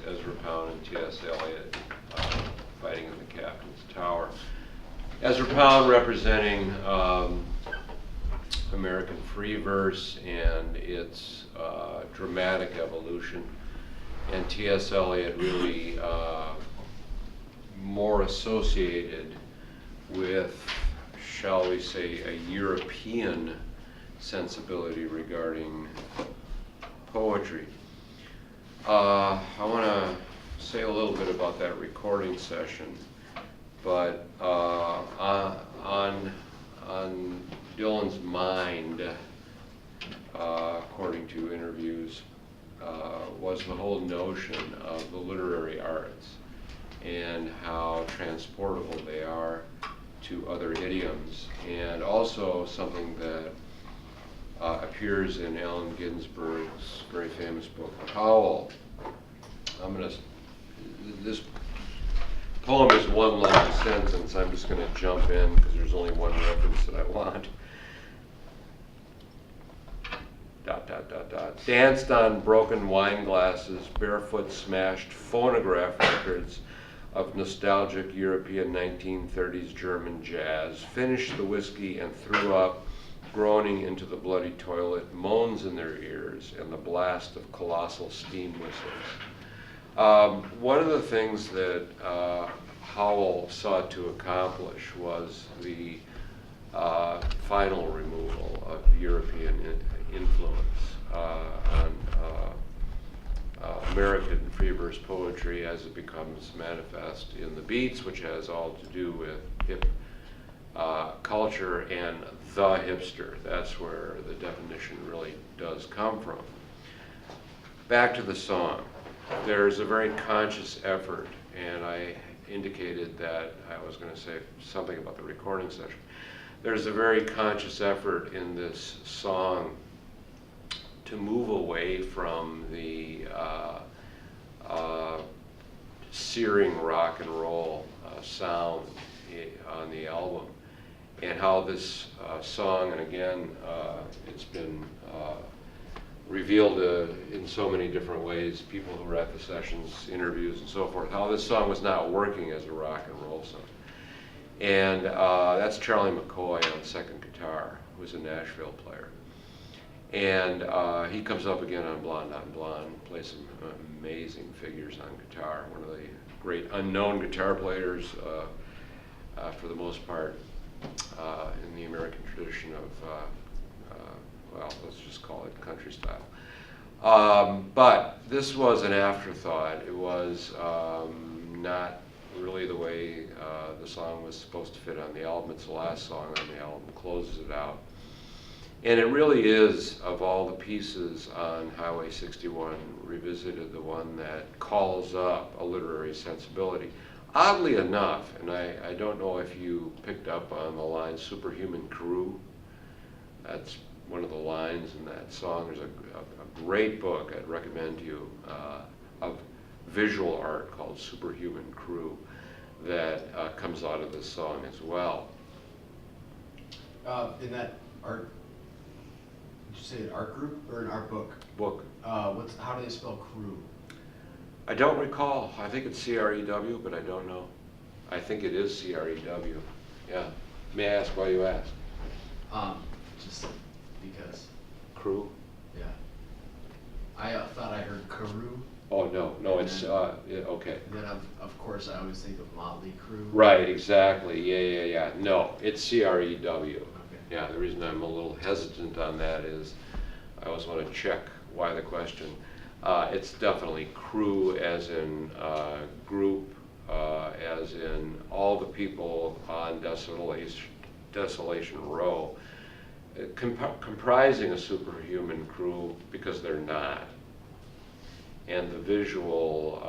Ezra Pound and T.S. Eliot fighting in the Captain's Tower. Ezra Pound representing American free verse and its dramatic evolution, and T.S. Eliot really more associated with, shall we say, a European sensibility regarding poetry. I want to say a little bit about that recording session, but on Dylan's mind, according to interviews, was the whole notion of the literary arts and how transportable they are to other idioms, and also something that appears in Allen Ginsberg's very famous book, Aural. This poem is one long sentence. I'm just going to jump in because there's only one reference that I want. ... Danced on broken wine glasses, barefoot smashed phonograph records of nostalgic European 1930s German jazz, finished the whiskey and threw up, groaning into the bloody toilet, moans in their ears, and the blast of colossal steam whistles. One of the things that Howell sought to accomplish was the final removal of European influence on American free verse poetry as it becomes manifest in the beats, which has all to do with hip culture and the hipster. That's where the definition really does come from. Back to the song. There's a very conscious effort, and I indicated that I was going to say something about the recording session. There's a very conscious effort in this song to move away from the searing rock and roll sound on the album, and how this song, and again, it's been revealed in so many different ways, people who were at the sessions, interviews, and so forth, how this song was not working as a rock and roll song. And that's Charlie McCoy on second guitar, who's a Nashville player. And he comes up again on Blonde on Blonde, plays some amazing figures on guitar, one of the great unknown guitar players for the most part in the American tradition of, well, let's just call it country style. But this was an afterthought. It was not really the way the song was supposed to fit on the album. It's the last song on the album, closes it out. And it really is, of all the pieces on Highway 61 Revisited, the one that calls up a literary sensibility. Oddly enough, and I don't know if you picked up on the line Superhuman Crew. That's one of the lines in that song. There's a great book I'd recommend to you of visual art called Superhuman Crew that comes out of this song as well. In that art, did you say an art group or an art book? Book. How do they spell crew? I don't recall. I think it's C-R-E-W, but I don't know. I think it is C-R-E-W. Yeah. May I ask why you asked? Just because. Crew? Yeah. I thought I heard Karoo. Oh, no, it's, yeah, okay. And then, of course, I always think of Motley Crue. Right, exactly, yeah. No, it's C-R-E-W. Okay. Yeah, the reason I'm a little hesitant on that is I always want to check why the question. It's definitely crew as in group, as in all the people on Desolation Row, comprising a superhuman crew, because they're not. And the visual,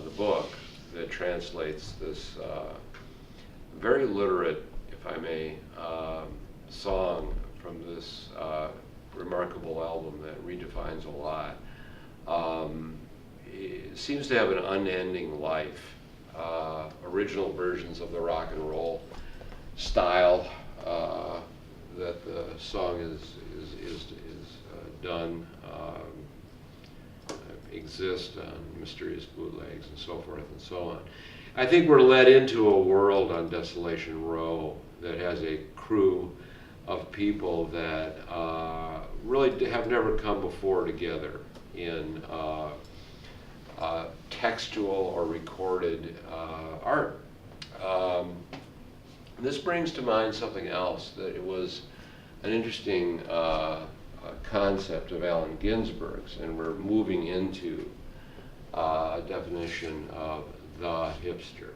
the book that translates this very literate, if I may, song from this remarkable album that redefines a lot, it seems to have an unending life. Original versions of the rock and roll style that the song is done exist on mysterious bootlegs and so forth and so on. I think we're led into a world on Desolation Row that has a crew of people that really have never come before together in textual or recorded art. This brings to mind something else, that it was an interesting concept of Allen Ginsberg's, and we're moving into a definition of the hipster.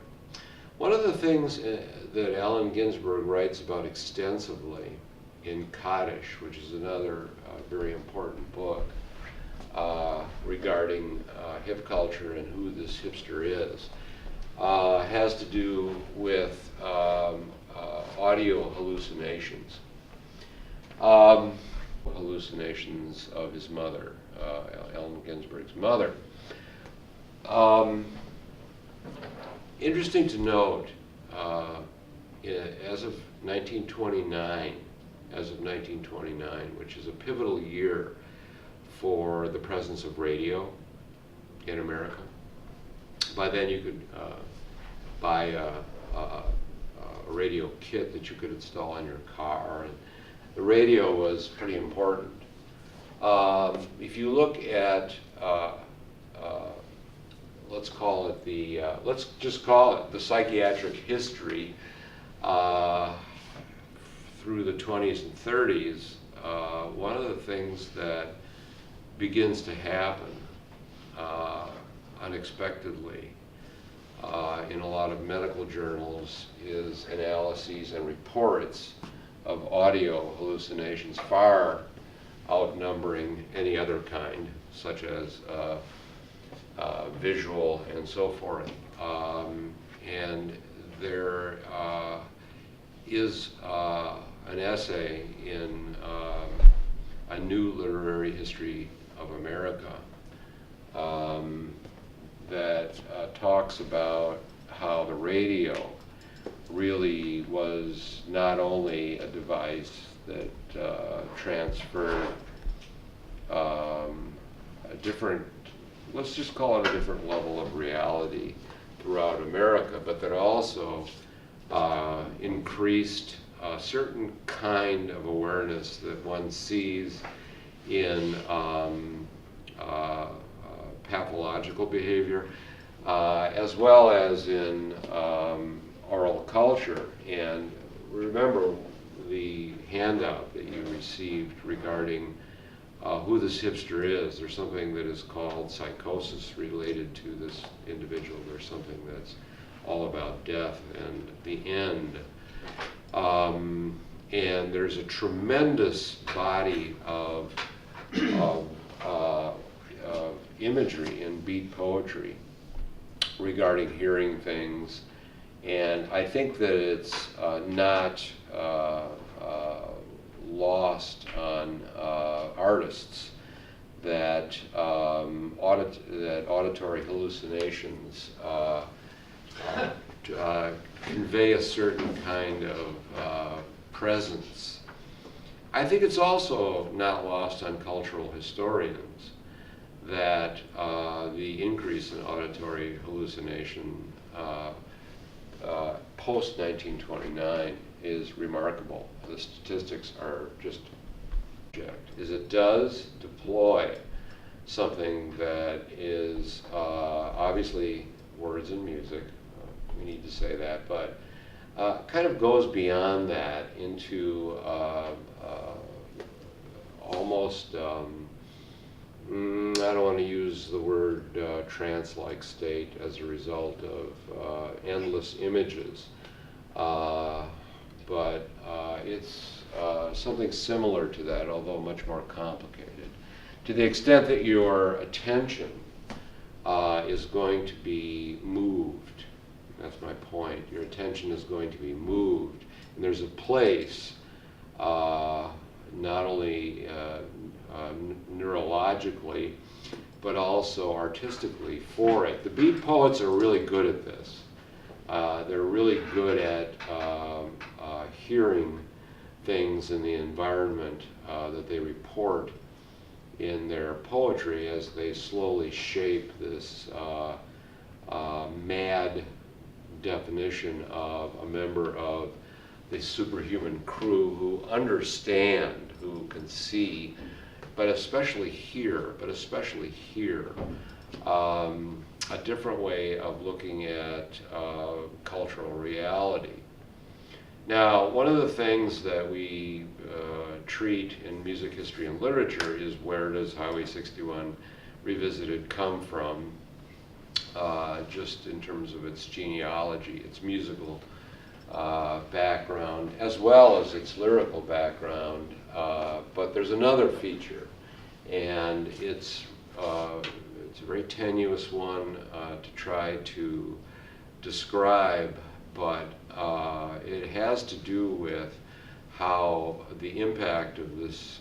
One of the things that Allen Ginsberg writes about extensively in Kaddish, which is another very important book regarding hip culture and who this hipster is, has to do with audio hallucinations. Hallucinations of his mother, Allen Ginsberg's mother. Interesting to note, as of 1929, which is a pivotal year for the presence of radio in America. By then you could buy a radio kit that you could install on your car, and the radio was pretty important. If you look at, let's just call it the psychiatric history through the 20s and 30s, one of the things that begins to happen unexpectedly in a lot of medical journals is analyses and reports of audio hallucinations far outnumbering any other kind, such as visual and so forth. And there is an essay in A New Literary History of America that talks about how the radio really was not only a device that transferred a different, let's just call it a different level of reality throughout America, but that also increased a certain kind of awareness that one sees in pathological behavior, as well as in oral culture. And remember the handout that you received regarding who this hipster is. There's something that is called psychosis related to this individual. There's something that's all about death and the end. And there's a tremendous body of imagery in beat poetry regarding hearing things. And I think that it's not lost on artists that auditory hallucinations convey a certain kind of presence. I think it's also not lost on cultural historians that the increase in auditory hallucination post-1929 is remarkable. The statistics are just is it does deploy something that is obviously words and music, we need to say that, but kind of goes beyond that into almost, I don't want to use the word trance-like state as a result of endless images, but it's something similar to that, although much more complicated. To the extent that your attention is going to be moved, that's my point, your attention is going to be moved, and there's a place not only neurologically, but also artistically for it. The beat poets are really good at this. They're really good at hearing things in the environment that they report in their poetry as they slowly shape this mad definition of a member of the superhuman crew who understand, who can see, but especially here, a different way of looking at cultural reality. Now, one of the things that we treat in music history and literature is where does Highway 61 Revisited come from, just in terms of its genealogy, its musical background, as well as its lyrical background. But there's another feature, and it's a very tenuous one to try to describe, but it has to do with how the impact of this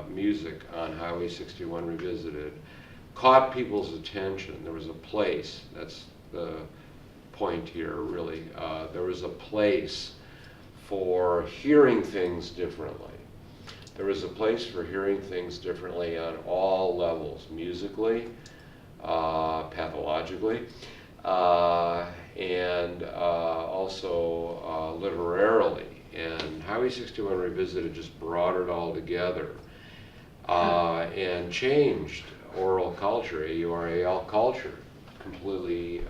music on Highway 61 Revisited caught people's attention. There was a place, that's the point here really, there was a place for hearing things differently. There was a place for hearing things differently on all levels, musically, pathologically, and also literarily. And Highway 61 Revisited just brought it all together and changed oral culture, AURAL culture, completely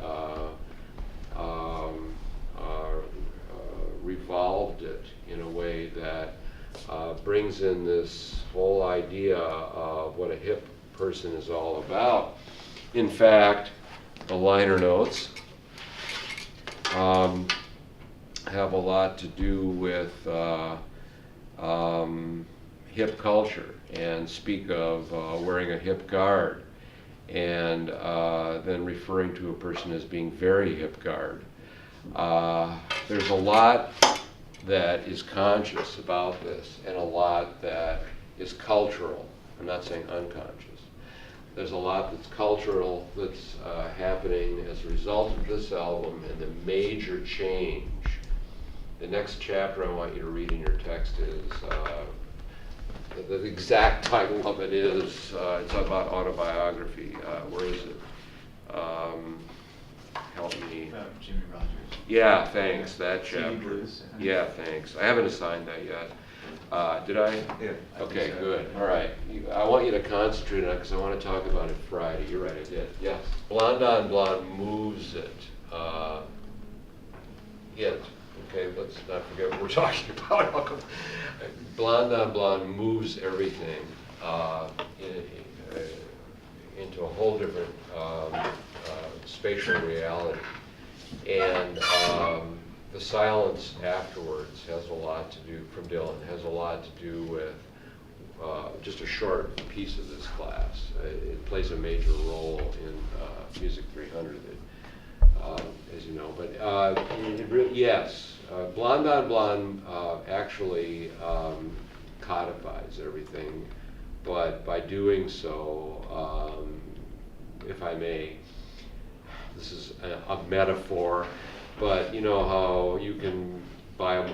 revolved it in a way that brings in this whole idea of what a hip person is all about. In fact, the liner notes have a lot to do with hip culture and speak of wearing a hip guard and then referring to a person as being very hip guard. There's a lot that is conscious about this and a lot that is cultural. I'm not saying unconscious. There's a lot that's cultural that's happening as a result of this album and the major change. The next chapter I want you to read in your text is, the exact title of it is, it's about autobiography. Where is it? Help me. About Jimmy Rogers. Yeah, thanks, that TV chapter. Blues. Yeah, thanks. I haven't assigned that yet. Did I? Yeah. Okay, good. All right. I want you to concentrate on it because I want to talk about it Friday. You're right, I did. Yes. Blonde on Blonde moves it. Okay, let's not forget what we're talking about. Blonde on Blonde moves everything into a whole different spatial reality. And the silence afterwards has a lot to do, from Dylan, has a lot to do with just a short piece of this class. It plays a major role in Music 300, as you know. But yes, Blonde on Blonde actually codifies everything, but by doing so, if I may, this is a metaphor, but you know how you can buy an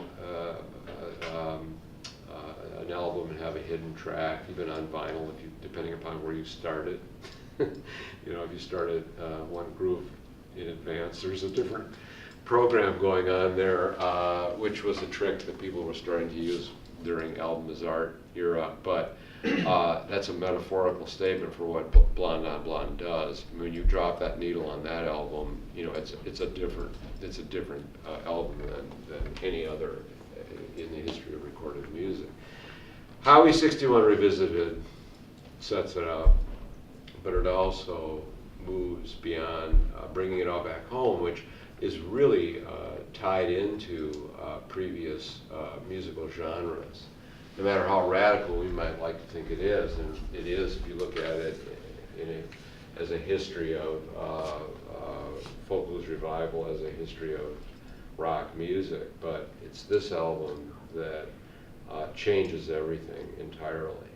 album and have a hidden track, even on vinyl, if you, depending upon where you started. You know, if you started one groove in advance, there's a different program going on there, which was a trick that people were starting to use during album as art era. But that's a metaphorical statement for what Blonde on Blonde does. When you drop that needle on that album, you know, it's a different album than any other in the history of recorded music. Highway 61 Revisited sets it up, but it also moves beyond bringing it all back home, which is really tied into previous musical genres. No matter how radical we might like to think it is, and it is if you look at it as a history of folk blues revival, as a history of rock music, but it's this album that changes everything entirely.